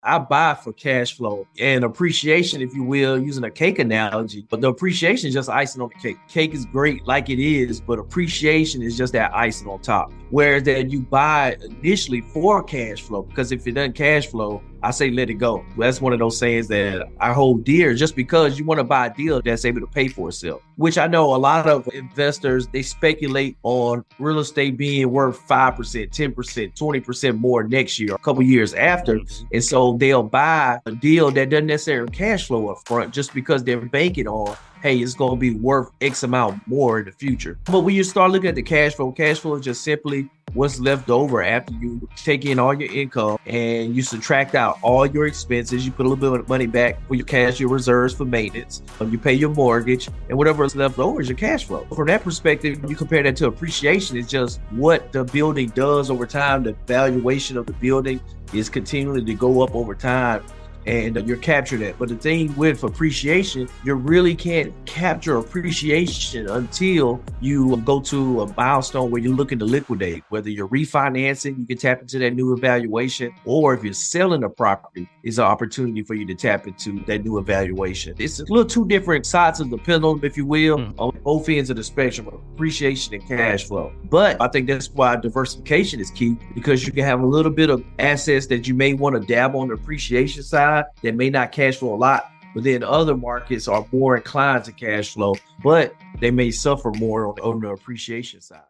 I buy for cash flow and appreciation, if you will, using a cake analogy. But the appreciation is just icing on the cake. Cake is great like it is, but appreciation is just that icing on top. Whereas that you buy initially for cash flow, because if it doesn't cash flow, I say let it go. That's one of those sayings that I hold dear, just because you want to buy a deal that's able to pay for itself, which I know a lot of investors, they speculate on real estate being worth 5%, 10%, 20% more next year, a couple years after. And so they'll buy a deal that doesn't necessarily cash flow up front just because they're banking on, hey, it's going to be worth X amount more in the future. But when you start looking at the cash flow is just simply what's left over after you take in all your income and you subtract out all your expenses. You put a little bit of money back for your cash, your reserves for maintenance, you pay your mortgage, and whatever is left over is your cash flow. From that perspective, you compare that to appreciation. It's just what the building does over time. The valuation of the building is continuing to go up over time, and you're capturing it. But the thing with appreciation, you really can't capture appreciation until you go to a milestone where you're looking to liquidate. Whether you're refinancing, you can tap into that new evaluation, or if you're selling a property, it's an opportunity for you to tap into that new evaluation. It's a little two different sides of the pendulum, if you will, on both ends of the spectrum of appreciation and cash flow. But I think that's why diversification is key, because you can have a little bit of assets that you may want to dabble on the appreciation side that may not cash flow a lot, but then other markets are more inclined to cash flow, but they may suffer more on the appreciation side.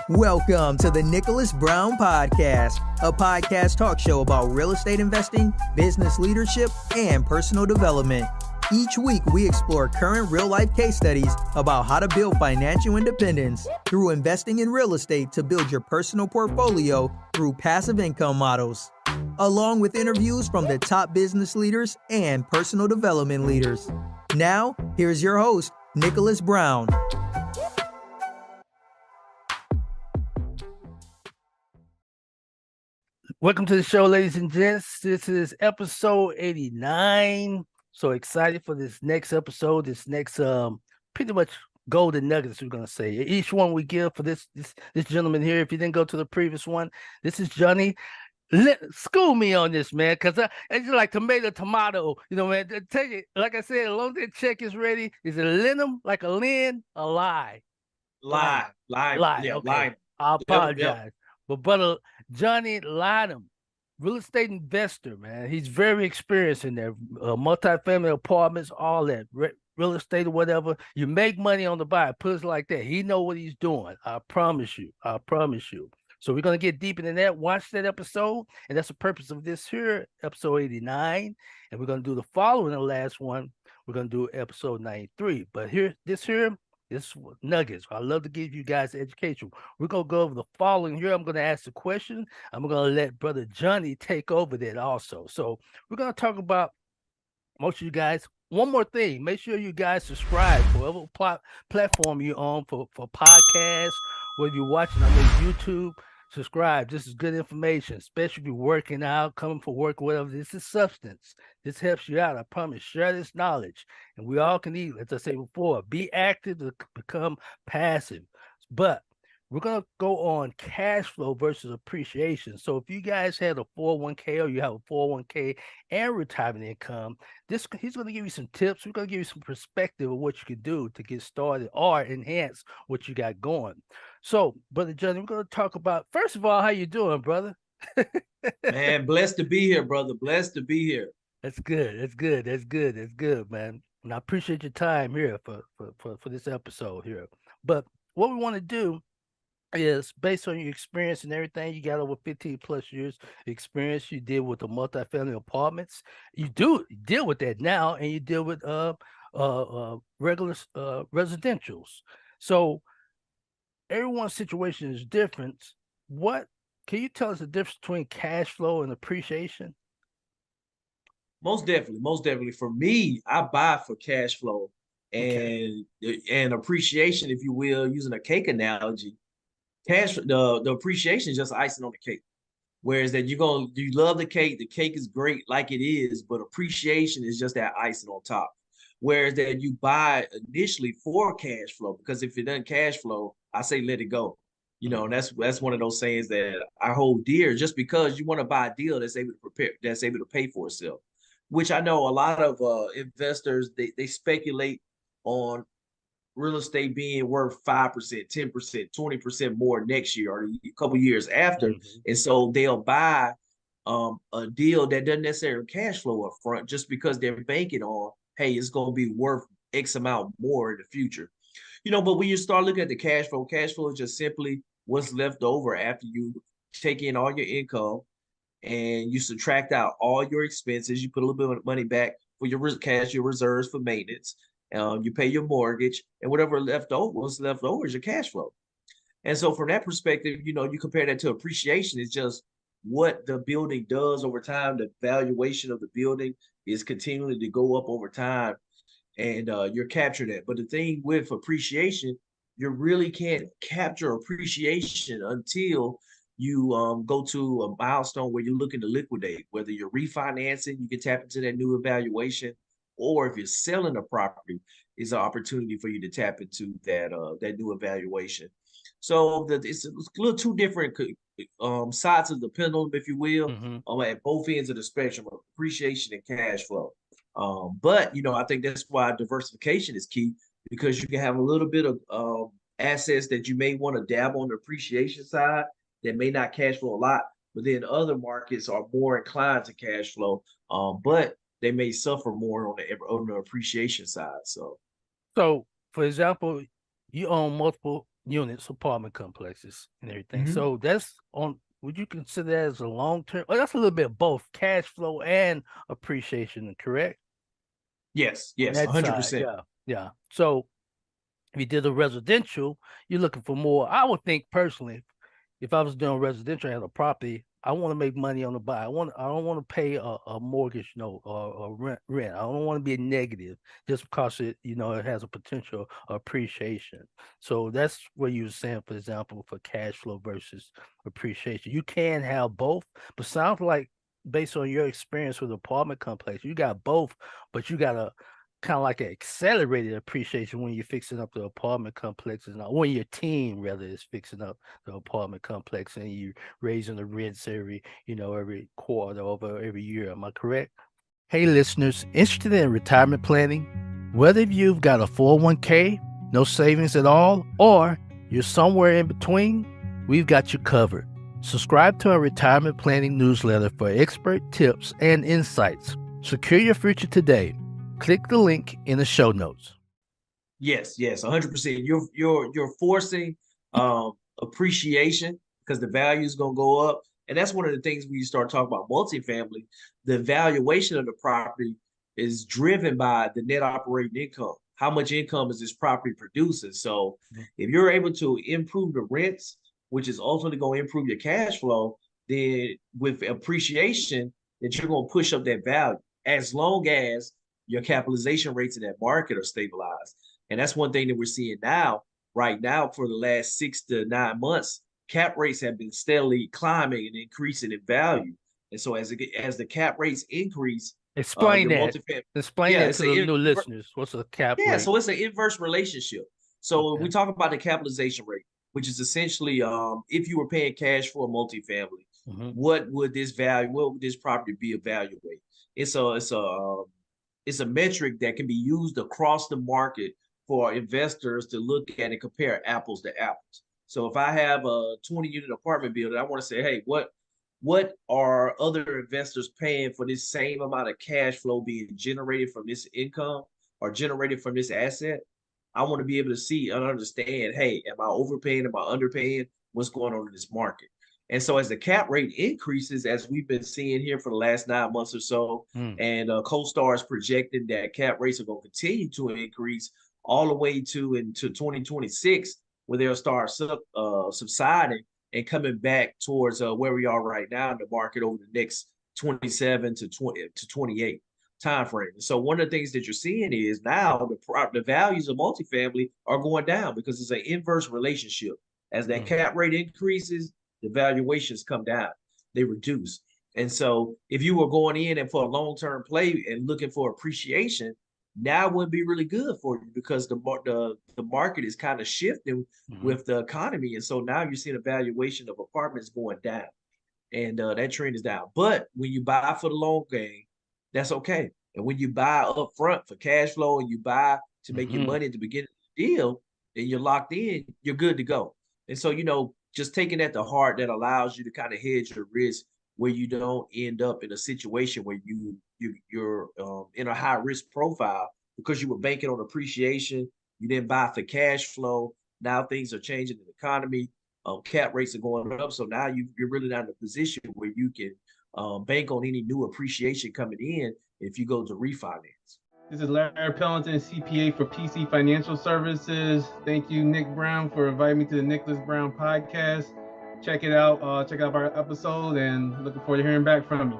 Welcome to the Nicholas Brown Podcast, a podcast talk show about real estate investing, business leadership, and personal development. Each week, we explore current real-life case studies about how to build financial independence through investing in real estate to build your personal portfolio through passive income models, along with interviews from the top business leaders and personal development leaders. Now, here's your host, Nicholas Brown. Welcome to the show, ladies and gents. This is episode 89. So excited for this next episode, this next pretty much golden nuggets, we're going to say. Each one we give for this gentleman here. If you didn't go to the previous one, this is Johnny. School me on this, man, because it's like tomato, man. I tell you, like I said, as long as that check is ready, is it Lynum, like a Lynn, a lie? Lie. Yeah, okay. Lie. I apologize. Yep. But brother Johnny Lynum, real estate investor, man. He's very experienced in there. Multifamily apartments, all that. Real estate or whatever. You make money on the buy. Put it like that. He know what he's doing. I promise you. So we're going to get deep into that. Watch that episode. And that's the purpose of this here, episode 89. And we're going to do the following, the last one. We're going to do episode 93. But this nuggets. I love to give you guys education. We're going to go over the following here. I'm going to ask the question. I'm going to let Brother Johnny take over that also. So we're going to talk about most of you guys. One more thing. Make sure you guys subscribe for whatever platform you're on for podcasts, whether you're watching on YouTube. Subscribe. This is good information, especially if you're working out, coming for work, whatever. This is substance. This helps you out. I promise. Share this knowledge. And we all can eat, as I said before, be active to become passive. But we're going to go on cash flow versus appreciation. So if you guys had a 401k or you have a 401k and retirement income, he's going to give you some tips. We're going to give you some perspective of what you can do to get started or enhance what you got going. So, Brother Johnny, we're going to talk about, first of all, how you doing, brother? Man, blessed to be here, brother. Blessed to be here. That's good, man. And I appreciate your time here for this episode here. But what we want to do is, based on your experience and everything, you got over 15 plus years experience. You deal with the multifamily apartments. You deal with that now, and you deal with regular residentials. So everyone's situation is different. What can you tell us the difference between cash flow and appreciation? Most definitely. For me, I buy for cash flow and appreciation, if you will, using a cake analogy. The appreciation is just icing on the cake. Whereas that you love the cake is great like it is, but appreciation is just that icing on top. Whereas that you buy initially for cash flow, because if it doesn't cash flow, I say let it go. And that's one of those sayings that I hold dear, just because you want to buy a deal that's able to pay for itself. Which I know a lot of investors, they speculate on real estate being worth 5%, 10%, 20% more next year or a couple years after. Mm-hmm. And so they'll buy a deal that doesn't necessarily cash flow up front just because they're banking on, hey, it's going to be worth X amount more in the future. But when you start looking at the cash flow is just simply what's left over after you take in all your income and you subtract out all your expenses. You put a little bit of money back for your cash, your reserves for maintenance. You pay your mortgage, and whatever's left over is your cash flow. And so from that perspective, you compare that to appreciation. It's just what the building does over time. The valuation of the building is continuing to go up over time, and you're capturing that. But the thing with appreciation, you really can't capture appreciation until you go to a milestone where you're looking to liquidate. Whether you're refinancing, you can tap into that new evaluation, or if you're selling a property, is an opportunity for you to tap into that new evaluation. So it's a little two different sides of the pendulum, if you will, at both ends of the spectrum of appreciation and cash flow. But I think that's why diversification is key, because you can have a little bit of assets that you may want to dabble on the appreciation side that may not cash flow a lot, but then other markets are more inclined to cash flow, but they may suffer more on the appreciation side. So for example, you own multiple units, apartment complexes, and everything. Mm-hmm. So that's on. Would you consider that as a long term? Oh, that's a little bit of both cash flow and appreciation, correct? Yes, 100%. Yeah. So if you did a residential, you're looking for more. I would think personally, if I was doing residential and had a property, I want to make money on the buy. I don't want to pay a mortgage note or rent. I don't want to be a negative just because it has a potential appreciation. So that's what you were saying, for example, for cash flow versus appreciation. You can have both, but sounds like based on your experience with apartment complex, you got both, but you got a kind of like an accelerated appreciation when you're fixing up the apartment complexes, and when your team rather is fixing up the apartment complex and you raising the rents every quarter over every year. Am I correct? Hey listeners, interested in retirement planning? Whether you've got a 401k, no savings at all, or you're somewhere in between, we've got you covered. Subscribe to our retirement planning newsletter for expert tips and insights. Secure your future today. Click the link in the show notes. Yes, 100%. You're forcing appreciation because the value is going to go up, and that's one of the things when you start talking about multifamily. The valuation of the property is driven by the net operating income. How much income is this property producing? So, if you're able to improve the rents, which is ultimately going to improve your cash flow, then with appreciation, that you're going to push up that value as long as your capitalization rates in that market are stabilized. And that's one thing that we're seeing right now for the last 6 to 9 months, cap rates have been steadily climbing and increasing in value. And so as the cap rates increase, explain that to the new listeners. What's a cap rate? So it's an inverse relationship. So we talk about the capitalization rate, which is essentially if you were paying cash for a multifamily, what would this property be evaluated? It's a metric that can be used across the market for investors to look at and compare apples to apples. So if I have a 20-unit apartment building, I want to say, hey, what are other investors paying for this same amount of cash flow being generated from this income or generated from this asset? I want to be able to see and understand, hey, am I overpaying? Am I underpaying? What's going on in this market? And so as the cap rate increases, as we've been seeing here for the last 9 months or so, and CoStar is projecting that cap rates are going to continue to increase all the way into 2026, where they'll start subsiding and coming back towards where we are right now in the market over the next 27 to 28 timeframe. So one of the things that you're seeing is now the values of multifamily are going down because it's an inverse relationship. As that cap rate increases, the valuations come down, they reduce. And so if you were going in and for a long-term play and looking for appreciation, now would be really good for you because the market is kind of shifting with the economy. And so now you're seeing a valuation of apartments going down, and that trend is down. But when you buy for the long game, that's okay. And when you buy up front for cash flow and you buy to make your money at the beginning of the deal, and you're locked in, you're good to go. And so, just taking that to heart, that allows you to kind of hedge your risk where you don't end up in a situation where you're in a high risk profile because you were banking on appreciation. You didn't buy for cash flow. Now things are changing in the economy. Cap rates are going up. So now you're really not in a position where you can bank on any new appreciation coming in if you go to refinance. This is Larry Pellington, CPA for PC Financial Services. Thank you, Nick Brown, for inviting me to the Nicholas Brown podcast. Check it out. Check out our episode, and looking forward to hearing back from you.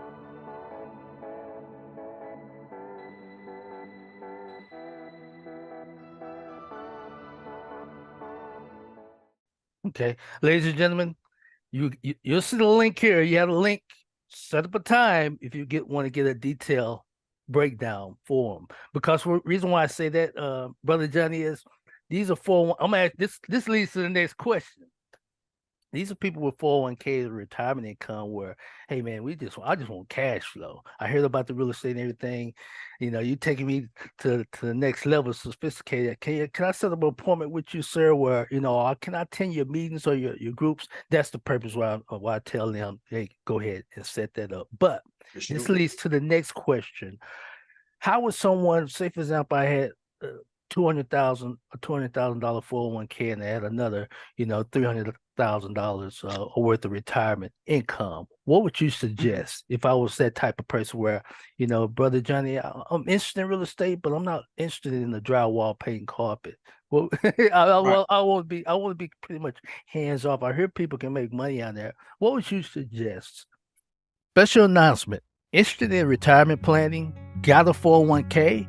Okay, ladies and gentlemen, you'll see the link here. You have a link. Set up a time if you want to get a detailed breakdown for them. Because reason why I say that, Brother Johnny, is these are 401. I'm gonna ask this leads to the next question. These are people with 401k retirement income where, hey man, I just want cash flow. I heard about the real estate and everything. You taking me to the next level, sophisticated. Can I set up an appointment with you, sir? Where can I attend your meetings or your groups? That's the purpose why I tell them, hey, go ahead and set that up. But this leads to the next question: how would someone, say for example, I had $200,000 401k and I had another, $300,000 worth of retirement income? What would you suggest if I was that type of person where, Brother Johnny, I'm interested in real estate, but I'm not interested in the drywall, paint, carpet? Well, I want to be pretty much hands off. I hear people can make money on there. What would you suggest? Special announcement: interested in retirement planning, got a 401k,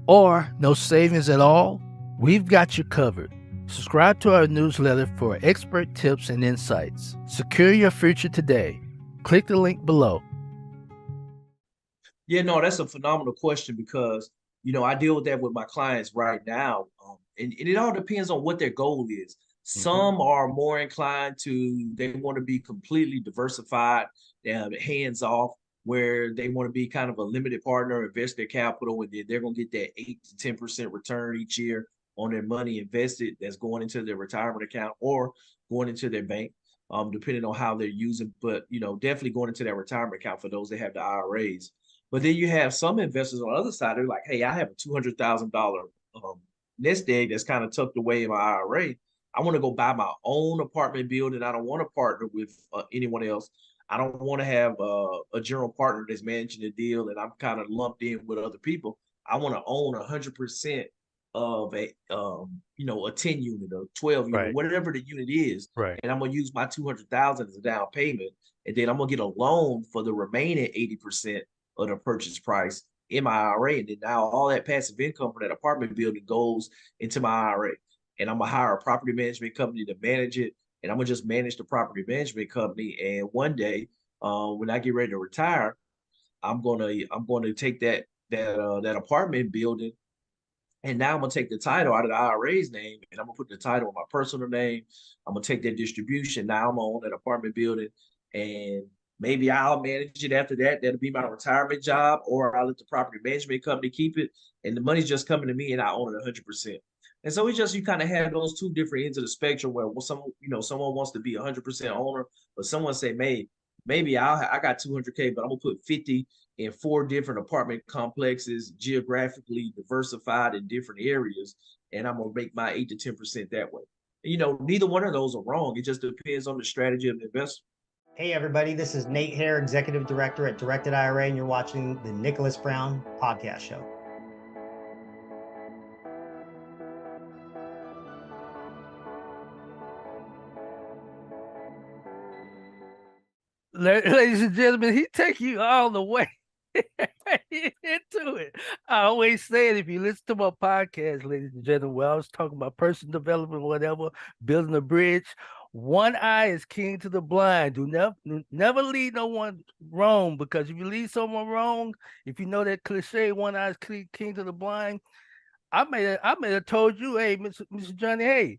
or no savings at all? We've got you covered. Subscribe to our newsletter for expert tips and insights. Secure your future today. Click the link below. Yeah, no, that's a phenomenal question because, I deal with that with my clients right now. And it all depends on what their goal is. Some are more inclined they want to be completely diversified, hands off, where they want to be kind of a limited partner, invest their capital, and then they're going to get that 8 to 10% return each year on their money invested that's going into their retirement account or going into their bank, depending on how they're using. But, definitely going into their retirement account for those that have the IRAs. But then you have some investors on the other side. They're like, hey, I have a $200,000 nest egg that's kind of tucked away in my IRA. I want to go buy my own apartment building. I don't want to partner with anyone else. I don't want to have a general partner that's managing the deal and I'm kind of lumped in with other people. I want to own 100% of a 10 unit or 12 unit, whatever the unit is. Right. And I'm going to use my 200,000 as a down payment. And then I'm going to get a loan for the remaining 80% of the purchase price in my IRA. And then now all that passive income from that apartment building goes into my IRA. And I'm going to hire a property management company to manage it. And I'm going to just manage the property management company. And one day, when I get ready to retire, I'm going to take that apartment building. And now I'm going to take the title out of the IRA's name and I'm going to put the title on my personal name. I'm going to take that distribution. Now I'm going to own that apartment building and maybe I'll manage it after that. That'll be my retirement job, or I'll let the property management company keep it. And the money's just coming to me and I own it 100%. And so you kind of have those two different ends of the spectrum where someone wants to be 100% owner, but someone say, maybe I got 200K, but I'm going to put 50 in 4 different apartment complexes, geographically diversified in different areas, and I'm going to make my 8 to 10% that way. Neither one of those are wrong. It just depends on the strategy of the investor. Hey, everybody. This is Nate Hare, Executive Director at Directed IRA, and you're watching the Nicholas Brown Podcast Show. Ladies and gentlemen, he take you all the way into it. I always say it, if you listen to my podcast, ladies and gentlemen, where I was talking about personal development, whatever, building a bridge, One eye is king to the blind. Do never lead no one wrong, because if you lead someone wrong, if you know that cliche, one eye is king to the blind, I may have told you, hey, Mr. Johnny, hey,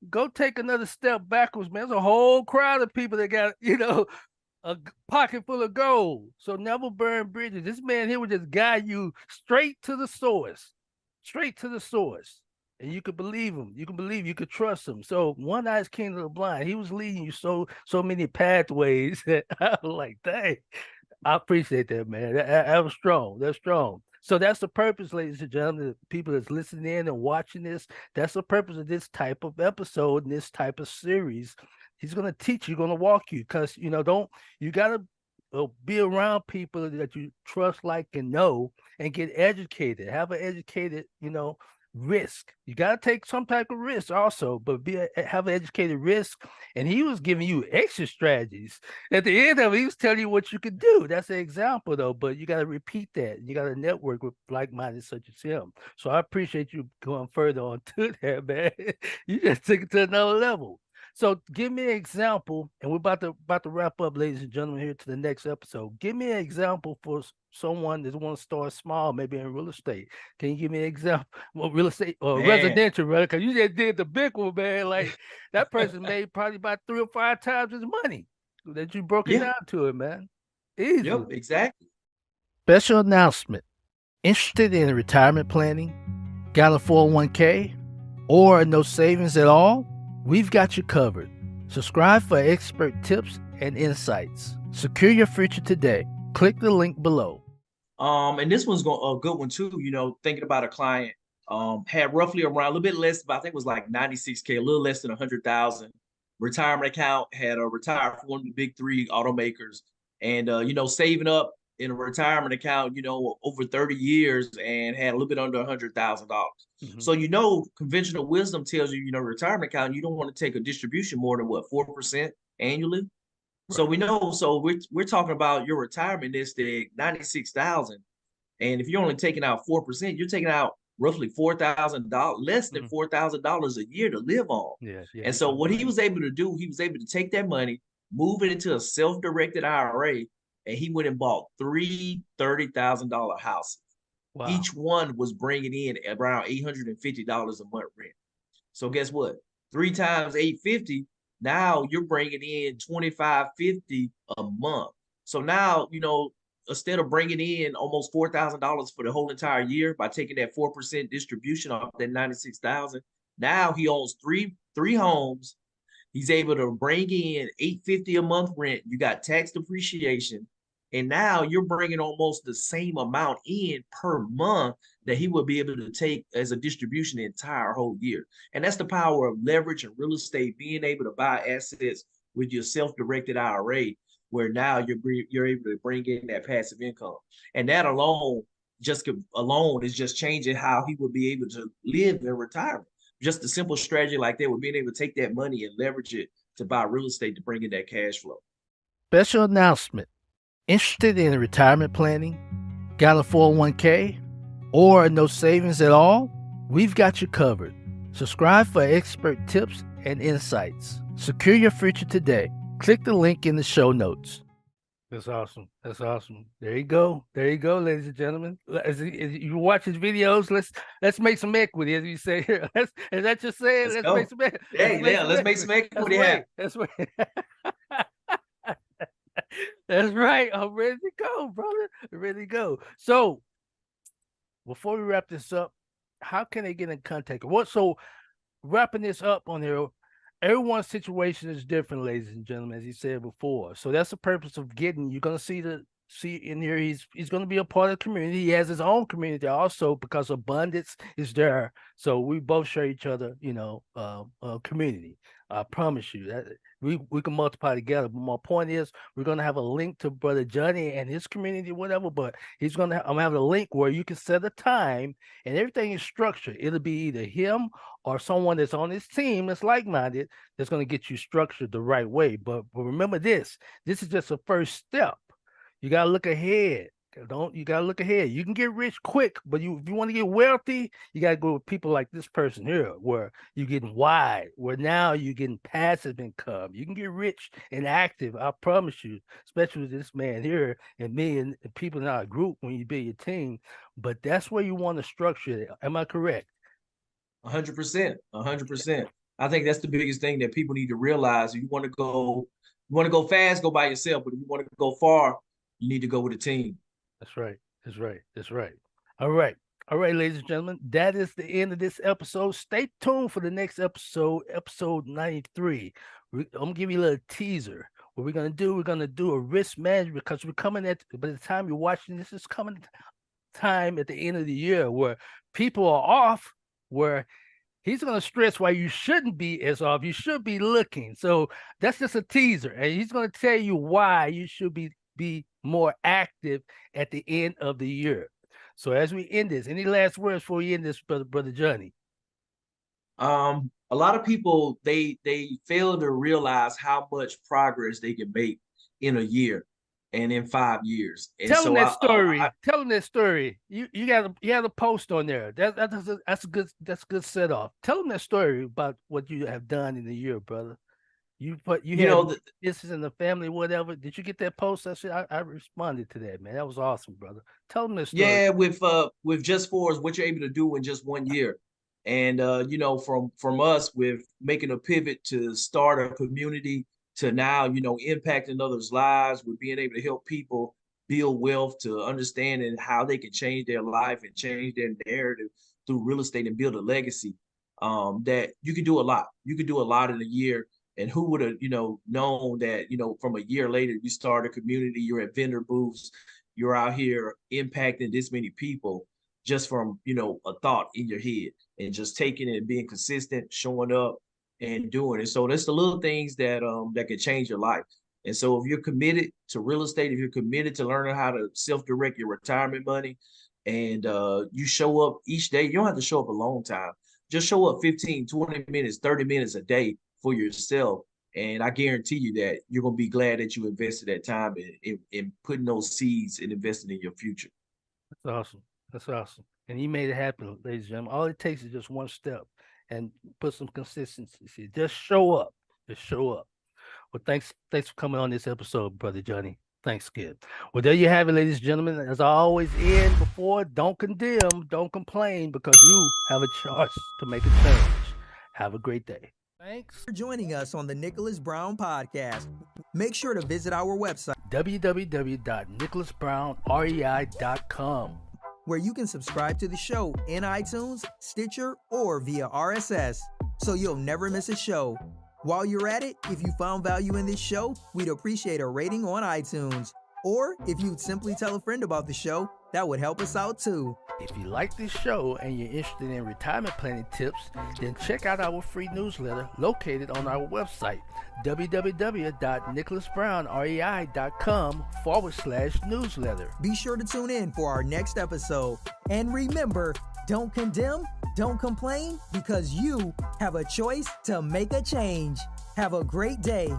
go take another step backwards, man. There's a whole crowd of people that got, a pocket full of gold. So never burn bridges. This man here would just guide you straight to the source. And you could believe him. You could trust him. So one eye is king of the blind. He was leading you so many pathways that I was like, dang, I appreciate that, man. That was strong. That's strong. So that's the purpose, ladies and gentlemen, the people that's listening in and watching this. That's the purpose of this type of episode and this type of series. He's going to teach you, going to walk you, because, you got to be around people that you trust, like, and know, and get educated. Have an educated, risk. You got to take some type of risk also, but have an educated risk. And he was giving you exit strategies. At the end of it, he was telling you what you could do. That's an example, though, but you got to repeat that. You got to network with like-minded such as him. So I appreciate you going further on to that, man. You just took it to another level. So give me an example, and we're about to wrap up, ladies and gentlemen, here to the next episode. Give me an example for someone that wants to start small, maybe in real estate. Can you give me an example? Well, real estate or residential, right? Because you just did the big one, man. Like, that person made probably about 3 or 5 times his money that you broke it down to it, man. Easy. Yep, exactly. Special announcement. Interested in retirement planning? Got a 401k? Or no savings at all? We've got you covered. Subscribe for expert tips and insights. Secure your future today. Click the link below. And this one's a good one too. Thinking about a client, had roughly around a little bit less, but I think it was like 96K, a little less than 100,000. Retirement account, had a retired for one of the big 3 automakers, and saving up in a retirement account, over 30 years, and had a little bit under $100,000. Mm-hmm. So, conventional wisdom tells you, retirement account, you don't want to take a distribution more than 4% annually. Right. So we know, so we're talking about your retirement nest egg, 96,000. And if you're only taking out 4%, you're taking out roughly $4,000, less than $4,000 a year to live on. Yeah. And so what he was able to do, he was able to take that money, move it into a self-directed IRA, and he went and bought 3 $30,000 houses. Wow. Each one was bringing in around $850 a month rent. So guess what? 3 times $850, now you're bringing in $2,550 a month. So now, instead of bringing in almost $4,000 for the whole entire year by taking that 4% distribution off that 96,000, now he owns three homes. He's able to bring in $850 a month rent. You got tax depreciation. And now you're bringing almost the same amount in per month that he will be able to take as a distribution the entire whole year. And that's the power of leverage and real estate, being able to buy assets with your self-directed IRA, where now you're able to bring in that passive income. And that alone is just changing how he will be able to live in retirement. Just a simple strategy like that, with being able to take that money and leverage it to buy real estate to bring in that cash flow. Special announcement. Interested in retirement planning? Got a 401k? Or no savings at all? We've got you covered. Subscribe for expert tips and insights. Secure your future today. Click the link in the show notes. That's awesome. There you go, ladies and gentlemen. As you watch his videos, let's make some equity, as you say here. Is that your saying? Let's make some equity. Let's make some equity. That's right. That's right. I'm ready to go, brother. Ready to go. So, before we wrap this up, how can they get in contact? So, wrapping this up on here, everyone's situation is different, ladies and gentlemen, as he said before. So that's the purpose of getting. You're gonna see in here. He's gonna be a part of the community. He has his own community also, because abundance is there. So we both share each other, community. I promise you that we can multiply together. But my point is, we're gonna have a link to Brother Johnny and his community, whatever. But I'm gonna have a link where you can set a time, and everything is structured. It'll be either him or someone that's on his team that's like-minded that's gonna get you structured the right way. But remember this is just a first step. You gotta look ahead. You gotta look ahead. You can get rich quick, but if you want to get wealthy, you gotta go with people like this person here, where you're getting wide, where now you're getting passive income. You can get rich and active, I promise you, especially with this man here and me and people in our group when you build your team. But that's where you want to structure it. Am I correct? 100%, 100%. I think that's the biggest thing that people need to realize. If you want to go fast, go by yourself. But if you want to go far, you need to go with a team. That's right. That's right. That's right. All right. All right, ladies and gentlemen, that is the end of this episode. Stay tuned for the next episode, episode 93. I'm going to give you a little teaser. What we're going to do a risk management, because we're coming by the time you're watching this, is coming time at the end of the year where people are off, where he's going to stress why you shouldn't be as off. You should be looking. So that's just a teaser. And he's going to tell you why you should be more active at the end of the year. So as we end this, any last words before we end this, brother Johnny? A lot of people, they fail to realize how much progress they can make in a year and in 5 years. And tell them that story. Tell them that story. You got a post on there. That's a good set off. Tell them that story about what you have done in the year, brother. This is in the family, whatever. Did you get that post? I responded to that, man. That was awesome, brother. Tell them this story. Yeah, with Just For is what you're able to do in just 1 year. And from us, with making a pivot to start a community to now, impacting others' lives, with being able to help people build wealth, to understanding how they can change their life and change their narrative through real estate and build a legacy. That you can do a lot. You can do a lot in a year. And who would have, known that, from a year later, you start a community, you're at vendor booths, you're out here impacting this many people just from, a thought in your head, and just taking it and being consistent, showing up and doing it. So that's the little things that can change your life. And so if you're committed to real estate, if you're committed to learning how to self-direct your retirement money, and you show up each day, you don't have to show up a long time. Just show up 15, 20 minutes, 30 minutes a day for yourself. And I guarantee you that you're going to be glad that you invested that time in putting those seeds and investing in your future. That's awesome. That's awesome. And you made it happen, ladies and gentlemen. All it takes is just one step and put some consistency. Just show up. Just show up. Well, thanks for coming on this episode, Brother Johnny. Thanks, kid. Well, there you have it, ladies and gentlemen. As I always end before, don't condemn, don't complain, because you have a choice to make a change. Have a great day. Thanks for joining us on the Nicholas Brown Podcast. Make sure to visit our website, www.nicholasbrownrei.com, where you can subscribe to the show in iTunes, Stitcher, or via RSS, so you'll never miss a show. While you're at it, if you found value in this show, we'd appreciate a rating on iTunes. Or if you'd simply tell a friend about the show, that would help us out too. If you like this show and you're interested in retirement planning tips, then check out our free newsletter located on our website, www.nicholasbrownrei.com/newsletter. Be sure to tune in for our next episode. And remember, don't condemn, don't complain, because you have a choice to make a change. Have a great day.